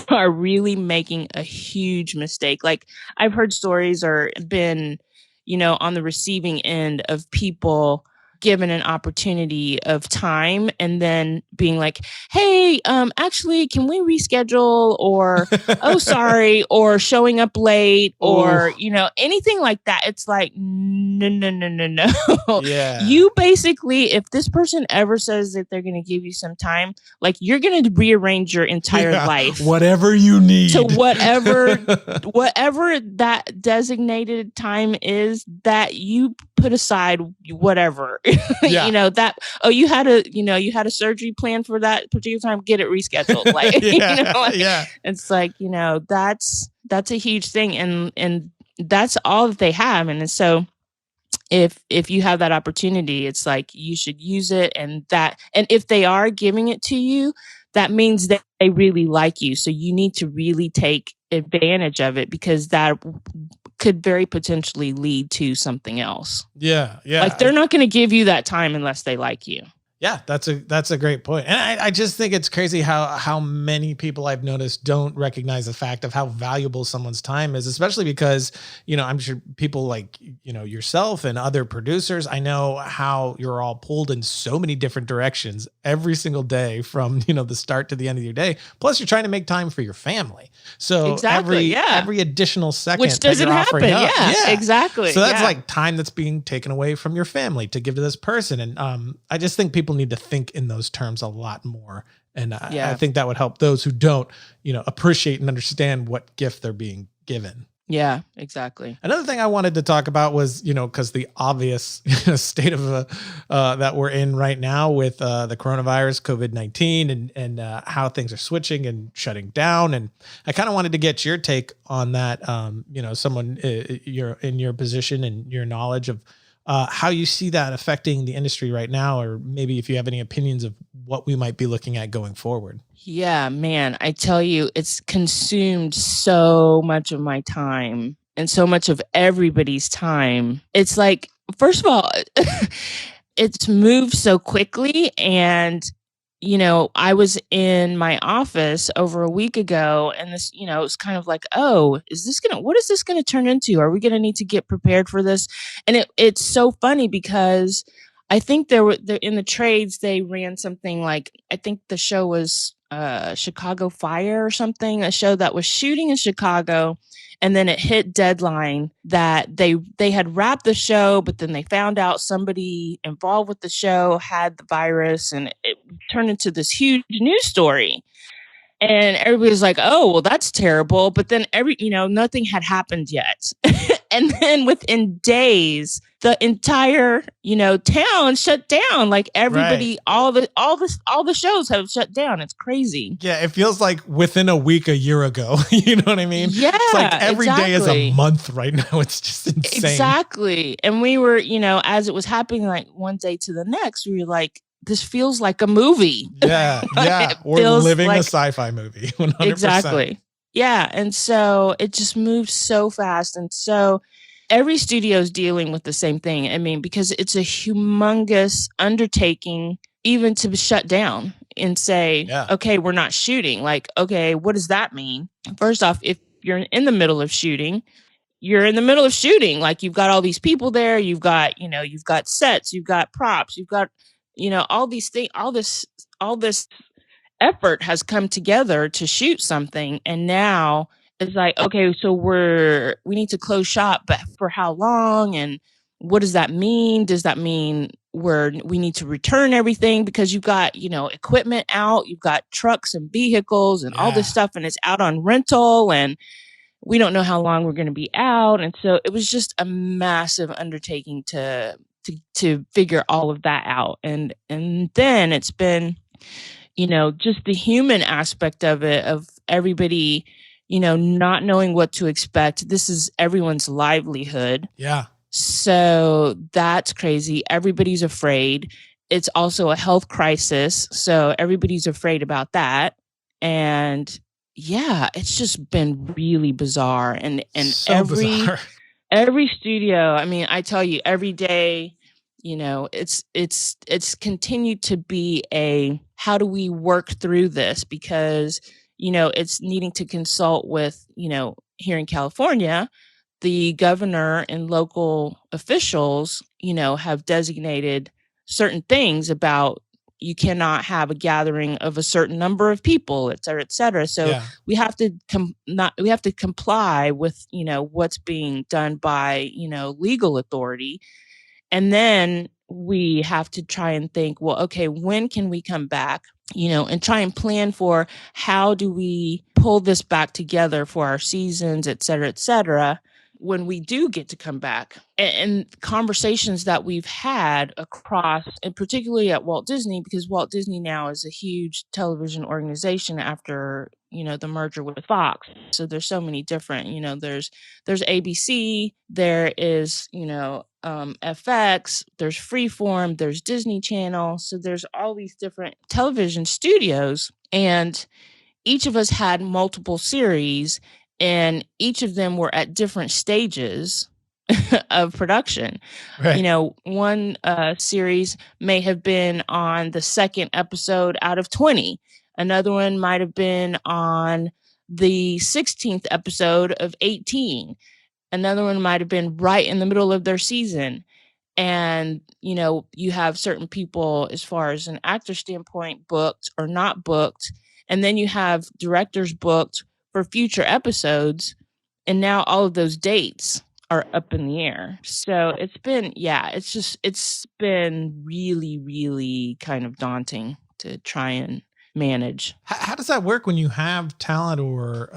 are really making a huge mistake. Like, I've heard stories or been, on the receiving end of people given an opportunity of time and then being like, hey, actually, can we reschedule? Or, oh, sorry, or showing up late, or, anything like that. It's like, no. Yeah. You basically, if this person ever says that they're going to give you some time, like, you're going to rearrange your entire life. Whatever you need. To whatever that designated time is that you put aside, whatever. Yeah. You had a surgery plan for that particular time, get it rescheduled. Like, it's like, that's a huge thing. And that's all that they have. And so if you have that opportunity, it's like, you should use it. And if they are giving it to you, that means that they really like you. So you need to really take advantage of it, because that could very potentially lead to something else. Yeah. Like, they're not going to give you that time unless they like you. Yeah, that's a great point. And I just think it's crazy how many people I've noticed don't recognize the fact of how valuable someone's time is, especially because, I'm sure people like, yourself and other producers, I know how you're all pulled in so many different directions every single day from, the start to the end of your day. Plus you're trying to make time for your family. So exactly, every additional second, which doesn't happen. Yeah, exactly. So that's like time that's being taken away from your family to give to this person. And I just think people need to think in those terms a lot more. And I think that would help those who don't, appreciate and understand what gift they're being given. Yeah, exactly. Another thing I wanted to talk about was, because the obvious state of that we're in right now with the coronavirus, COVID-19, and how things are switching and shutting down. And I kind of wanted to get your take on that. Someone you're in your position and your knowledge of how you see that affecting the industry right now, or maybe if you have any opinions of what we might be looking at going forward. Yeah, man, I tell you, it's consumed so much of my time and so much of everybody's time. It's like, first of all, it's moved so quickly. And, I was in my office over a week ago, and this, it was kind of like, oh, what is this going to turn into? Are we going to need to get prepared for this? And it's so funny because I think in the trades, they ran something like, I think the show was Chicago Fire or something, a show that was shooting in Chicago. And then it hit deadline that they had wrapped the show, but then they found out somebody involved with the show had the virus, and it turned into this huge news story. And everybody was like, oh, well, that's terrible. But then nothing had happened yet. And then within days, the entire, town shut down. Like, everybody, right. all the shows have shut down. It's crazy. Yeah. It feels like within a week, a year ago, you know what I mean? Yeah. It's like every day is a month right now. It's just insane. Exactly. And we were, as it was happening, like one day to the next, we were like, this feels like a movie. Yeah. Yeah. We're living like a sci-fi movie. 100%. Exactly. Yeah. And so it just moved so fast. And so every studio is dealing with the same thing. I mean, because it's a humongous undertaking even to shut down and say, okay, we're not shooting. Like, okay, what does that mean? First off, if you're in the middle of shooting, you're in the middle of shooting. Like, you've got all these people there. You've got, you've got sets, you've got props, you've got, all these things, all this effort has come together to shoot something. And now it's like, okay, so we need to close shop, but for how long? And what does that mean? Does that mean we need to return everything because you've got, equipment out, you've got trucks and vehicles and all this stuff, and it's out on rental, and we don't know how long we're going to be out. And so it was just a massive undertaking to figure all of that out. And then it's been, just the human aspect of it, of everybody, not knowing what to expect. This is everyone's livelihood. Yeah. So that's crazy. Everybody's afraid. It's also a health crisis. So everybody's afraid about that. And yeah, it's just been really bizarre. And so bizarre. Every studio, I mean, I tell you, every day, it's continued to be how do we work through this? Because, it's needing to consult with, here in California, the governor and local officials, have designated certain things about you cannot have a gathering of a certain number of people, et cetera, et cetera. So Yeah. we have to we have to comply with, what's being done by, legal authority. And then we have to try and think, well, okay, when can we come back? And try and plan for how do we pull this back together for our seasons, et cetera, when we do get to come back. And conversations that we've had across, and particularly at Walt Disney, because Walt Disney now is a huge television organization after, the merger with Fox. So there's so many different, there's ABC, there is, FX, there's Freeform, there's Disney Channel. So there's all these different television studios, and each of us had multiple series, and each of them were at different stages of production. Right. One series may have been on the second episode out of 20. Another one might have been on the 16th episode of 18. Another one might have been right in the middle of their season. And, you have certain people, as far as an actor standpoint, booked or not booked. And then you have directors booked for future episodes. And now all of those dates are up in the air. So it's been really, really kind of daunting to try and manage. How does that work when you have talent or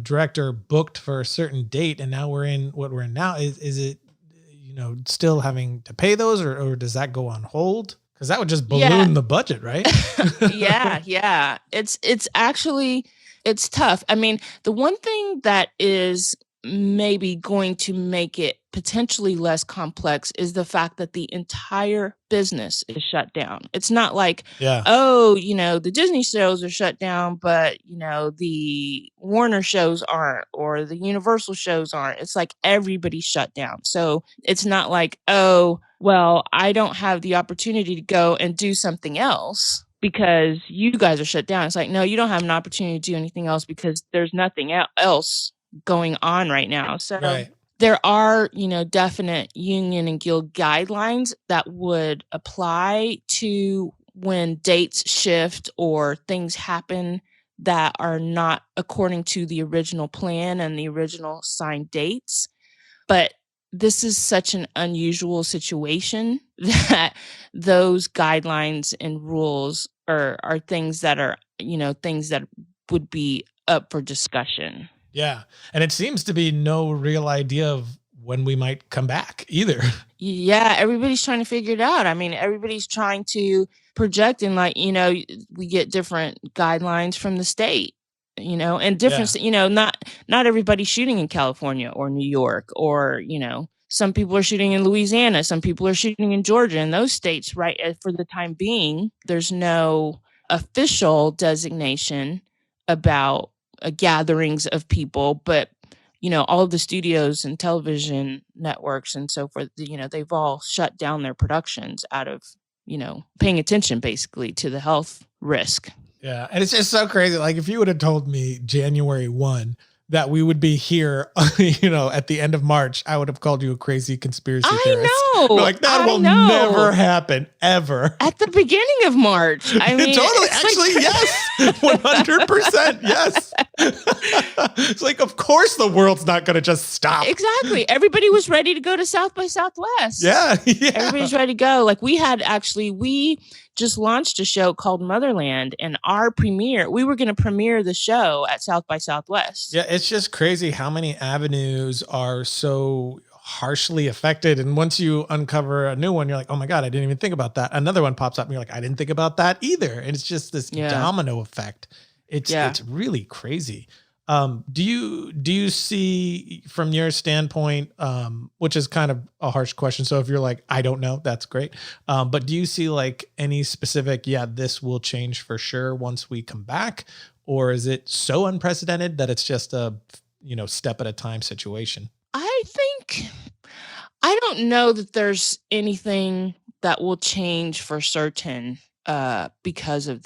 director booked for a certain date, and now we're in what we're in now? Is it still having to pay those, or does that go on hold? Because that would just balloon the budget, right? Yeah. It's actually, it's tough. I mean, the one thing that is maybe going to make it potentially less complex is the fact that the entire business is shut down. It's not like, the Disney shows are shut down, but, the Warner shows aren't, or the Universal shows aren't. It's like everybody's shut down. So it's not like, oh, well, I don't have the opportunity to go and do something else because you guys are shut down. It's like, no, you don't have an opportunity to do anything else because there's nothing else going on right now. So there are, definite union and guild guidelines that would apply to when dates shift or things happen that are not according to the original plan and the original signed dates. But this is such an unusual situation that those guidelines and rules are things that are, things that would be up for discussion. Yeah. And it seems to be no real idea of when we might come back either. Yeah, everybody's trying to figure it out. I mean, everybody's trying to project, and we get different guidelines from the state, and different, not everybody's shooting in California or New York, or, some people are shooting in Louisiana, some people are shooting in Georgia, and those states, right, for the time being, there's no official designation about gatherings of people, but all of the studios and television networks and so forth, they've all shut down their productions out of, paying attention basically to the health risk. Yeah. And it's just so crazy. Like if you would have told me January 1 that we would be here, at the end of March, I would have called you a crazy conspiracy theorist. I know. Like that will never happen, ever. At the beginning of March. I mean, totally. Actually, yes. 100%. Yes. It's like, of course the world's not going to just stop. Exactly. Everybody was ready to go to South by Southwest. Yeah. Everybody's ready to go. Like we just launched a show called Motherland, and we were going to premiere the show at South by Southwest. Yeah, it's just crazy how many avenues are so harshly affected. And once you uncover a new one, you're like, oh my God, I didn't even think about that. Another one pops up and you're like, I didn't think about that either. And it's just this domino effect. It's really crazy. Do you see from your standpoint, which is kind of a harsh question. So if you're like, I don't know, that's great. But do you see like any specific, this will change for sure once we come back? Or is it so unprecedented that it's just a, step at a time situation? I don't know that there's anything that will change for certain, because of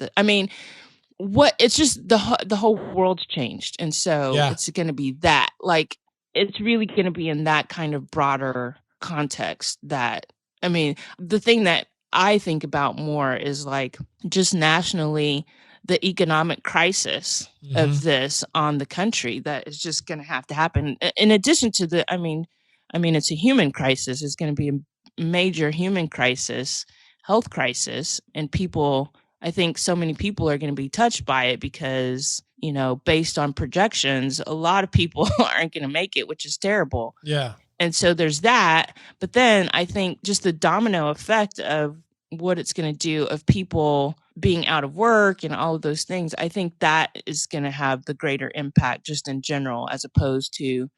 it's just the whole world's changed. And so it's going to be that, like, it's really going to be in that kind of broader context that, the thing that I think about more is like just nationally the economic crisis of this on the country that is just going to have to happen. In addition to the, I mean, it's a human crisis. It's going to be a major human crisis, health crisis, and people. I think so many people are going to be touched by it because, you know, based on projections, a lot of people aren't going to make it, which is terrible. Yeah. And so there's that. But then I think just the domino effect of what it's going to do of people being out of work and all of those things, I think that is going to have the greater impact just in general, as opposed to,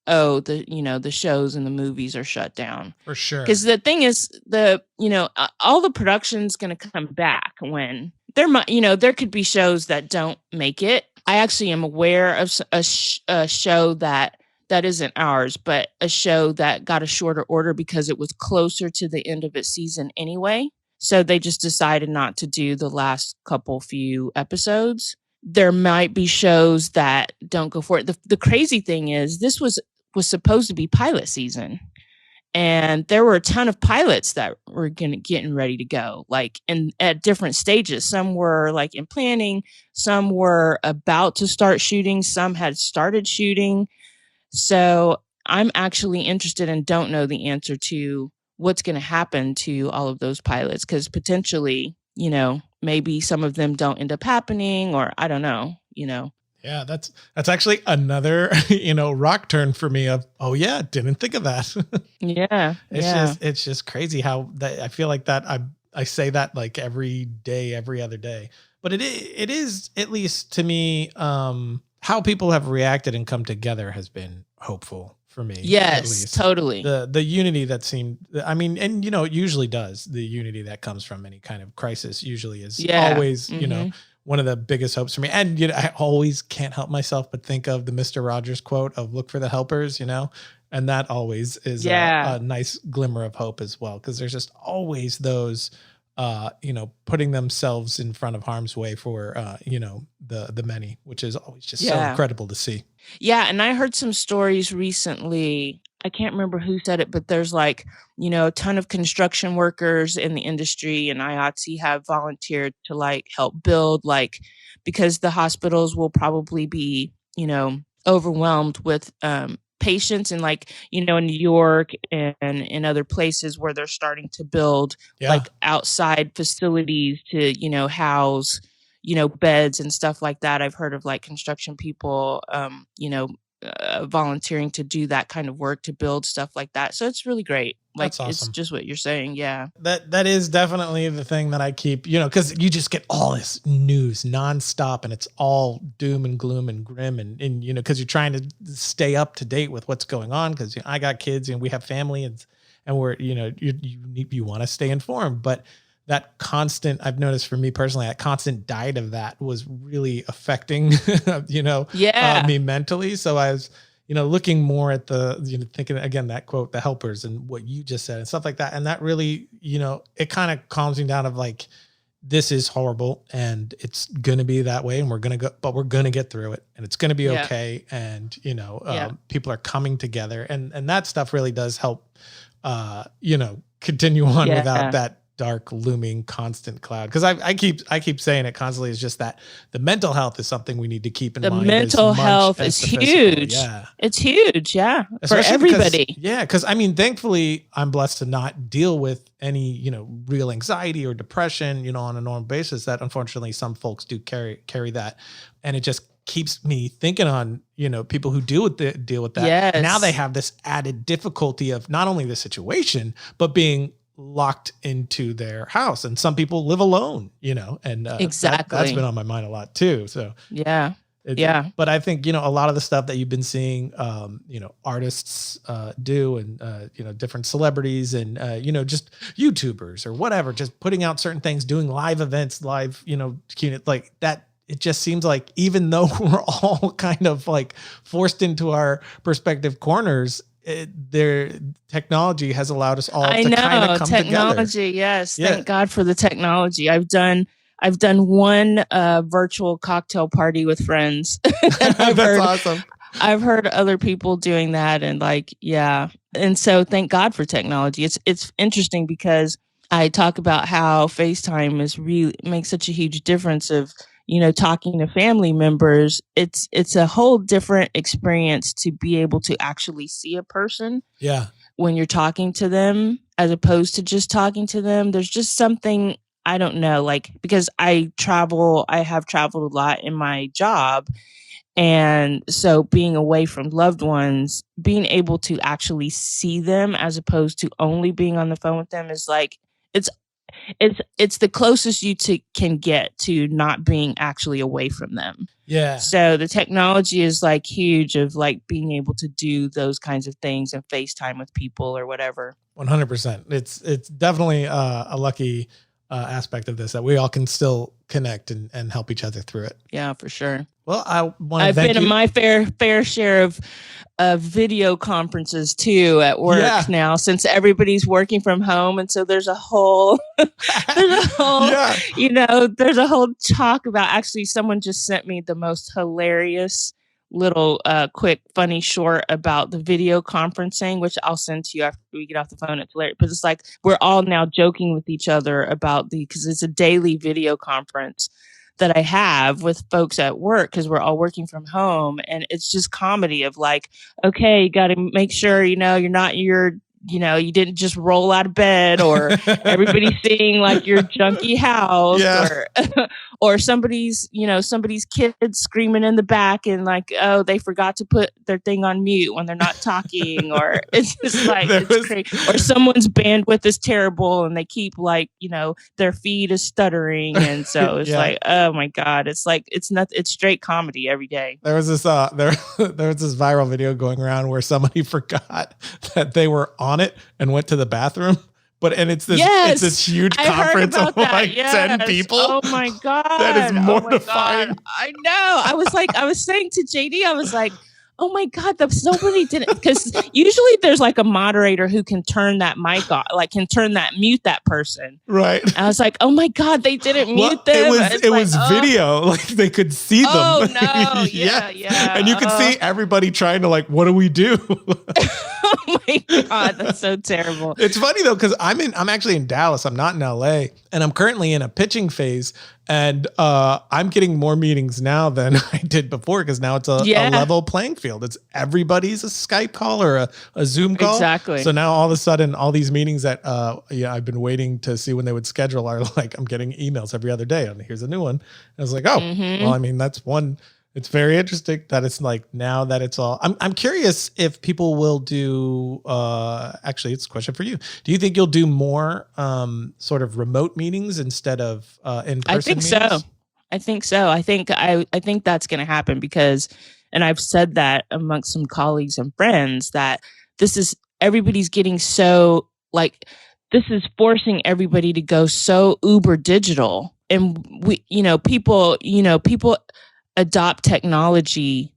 oh, the shows and the movies are shut down. For sure. Because the thing is, all the production's going to come back when there could be shows that don't make it. I actually am aware of a show that isn't ours, but a show that got a shorter order because it was closer to the end of its season anyway. So they just decided not to do the last few episodes. There might be shows that don't go for it. The crazy thing is this was supposed to be pilot season. And there were a ton of pilots that were getting ready to go, like at different stages. Some were like in planning, some were about to start shooting, some had started shooting. So I'm actually interested and don't know the answer to what's going to happen to all of those pilots, because potentially, maybe some of them don't end up happening, or I don't know, Yeah, that's actually another, rock turn for me of, oh yeah, didn't think of that. Yeah. It's just crazy how that I feel like that I say that like every day, every other day. But it is, at least to me, how people have reacted and come together has been hopeful for me. Yes, totally. The unity that seemed, and it usually does. The unity that comes from any kind of crisis usually is always, one of the biggest hopes for me. And I always can't help myself but think of the Mr. Rogers quote of "Look for the helpers," and that always is a nice glimmer of hope as well, because there's just always those putting themselves in front of harm's way for the many, which is always just so incredible to see. Yeah, and I heard some stories recently. I can't remember who said it, but there's like, a ton of construction workers in the industry, and IATSE have volunteered to like help build, like, because the hospitals will probably be, overwhelmed with patients, and like, in New York and in other places where they're starting to build like outside facilities to, house, beds and stuff like that. I've heard of like construction people, volunteering to do that kind of work to build stuff like that. So it's really great. Like, That's awesome. It's just what you're saying. Yeah. That is definitely the thing that I keep, because you just get all this news nonstop and it's all doom and gloom and grim. And because you're trying to stay up to date with what's going on. Because I got kids and we have family and we're, you want to stay informed. But that constant, I've noticed for me personally, that constant diet of that was really affecting, me mentally. So I was, looking more at the, thinking again, that quote, the helpers, and what you just said and stuff like that. And that really, it kind of calms me down of like, this is horrible and it's going to be that way. And we're going to get through it and it's going to be okay. And, people are coming together, and that stuff really does help, continue on without that dark looming constant cloud. Because I keep saying it constantly, is just that the mental health is something we need to keep in mind. The mental health is huge. Yeah, it's huge. Yeah, especially for everybody. Because thankfully I'm blessed to not deal with any real anxiety or depression on a normal basis. That unfortunately some folks do carry that, and it just keeps me thinking on people who deal with that. Yes. Now they have this added difficulty of not only the situation but being locked into their house, and some people live alone, and exactly that's been on my mind a lot too. So but I think a lot of the stuff that you've been seeing artists do, and different celebrities, and just YouTubers or whatever, just putting out certain things, doing live events, live like that. It just seems like even though we're all kind of like forced into our respective corners, their technology has allowed us all to kind of come technology together. Yes, thank God for the technology. I've done one virtual cocktail party with friends. That's awesome. I've heard other people doing that, and and so thank God for technology. It's interesting because I talk about how FaceTime is really makes such a huge difference of, talking to family members. It's a whole different experience to be able to actually see a person Yeah. when you're talking to them as opposed to just talking to them. There's just something, I don't know, like, because I have traveled a lot in my job. And so being away from loved ones, being able to actually see them as opposed to only being on the phone with them is like, it's it's the closest can get to not being actually away from them. Yeah. So the technology is like huge of like being able to do those kinds of things and FaceTime with people or whatever. 100%. It's definitely a lucky aspect of this that we all can still connect and help each other through it. Yeah, for sure. Well, I want to I've been in my fair share of video conferences too at work now, since everybody's working from home, and so there's a whole there's a whole talk about. Actually, someone just sent me the most hilarious little quick funny short about the video conferencing, which I'll send to you after we get off the phone. It's hilarious, but it's like we're all now joking with each other about because it's a daily video conference that I have with folks at work because we're all working from home, and it's just comedy of like, okay, you got to make sure you're not you didn't just roll out of bed, or everybody's seeing like your junky house, or somebody's kids screaming in the back and like, oh, they forgot to put their thing on mute when they're not talking, or it's just like it's crazy, or someone's bandwidth is terrible and they keep like their feed is stuttering, and so it's like, oh my god, it's like it's straight comedy every day. There was this there was this viral video going around where somebody forgot that they were on it and went to the bathroom. It's this huge conference of like 10 people. Oh my god, that is mortifying. I know. I was saying to JD, I was like, oh my god, somebody didn't, because usually there's like a moderator who can turn that mic off, like can mute that person. Right. And I was like, oh my god, they didn't mute them. It was video, like they could see them. Oh no, yeah. And you can see everybody trying to like, what do we do? Oh my god, that's so terrible. It's funny though, because I'm actually in Dallas. I'm not in LA, and I'm currently in a pitching phase, and I'm getting more meetings now than I did before, because now it's a level playing field. It's everybody's a Skype call or a Zoom call. Exactly. So now all of a sudden, all these meetings that I've been waiting to see when they would schedule are like, I'm getting emails every other day, and here's a new one. And I was like, oh, well, I mean, that's one. It's very interesting that it's like now that it's all. I'm curious if people will do. Actually, it's a question for you. Do you think you'll do more sort of remote meetings instead of in-person? I think meetings? so. I think that's going to happen because, and I've said that amongst some colleagues and friends, that everybody's getting so like, this is forcing everybody to go so uber digital, and people adopt technology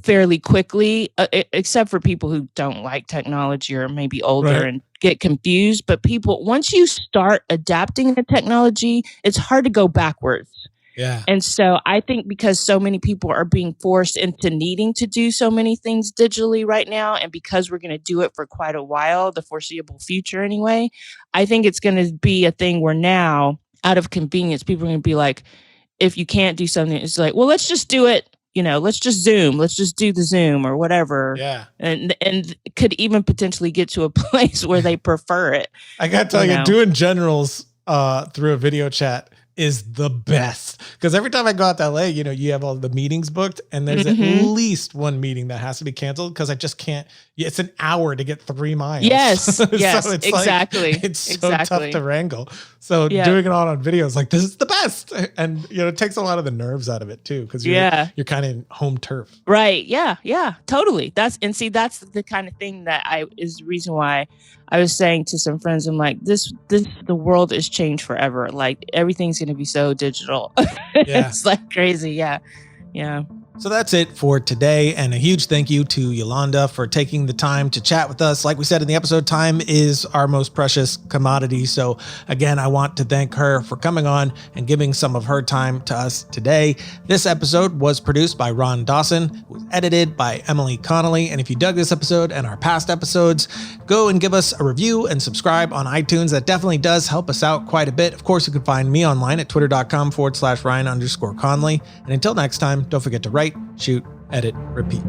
fairly quickly, except for people who don't like technology or maybe older and get confused. But once you start adapting the technology, it's hard to go backwards. Yeah. And so I think because so many people are being forced into needing to do so many things digitally right now, and because we're going to do it for quite a while, the foreseeable future anyway, I think it's going to be a thing where now, out of convenience, people are going to be like, if you can't do something, it's like, well, let's just do it. Let's just Zoom. Let's just do the Zoom or whatever. Yeah. And could even potentially get to a place where they prefer it. I got to tell you, doing generals through a video chat is the best, because every time I go out to LA, you have all the meetings booked, and there's at least one meeting that has to be canceled because I just can't. It's an hour to get 3 miles. Yes, so it's exactly. It's so tough to wrangle. So doing it all on video is like, this is the best, and it takes a lot of the nerves out of it too, because you're kind of in home turf. Right? Yeah, totally. That's the kind of thing that is the reason why I was saying to some friends, I'm like, the world is changed forever. Like everything's going to be so digital. It's like crazy. Yeah. So that's it for today, and a huge thank you to Yolanda for taking the time to chat with us. Like we said in the episode, time is our most precious commodity. So again, I want to thank her for coming on and giving some of her time to us today. This episode was produced by Ron Dawson, was edited by Emily Connolly. And if you dug this episode and our past episodes, go and give us a review and subscribe on iTunes. That definitely does help us out quite a bit. Of course, you can find me online at twitter.com/Ryan_Conley. And until next time, don't forget to write, shoot, edit, repeat.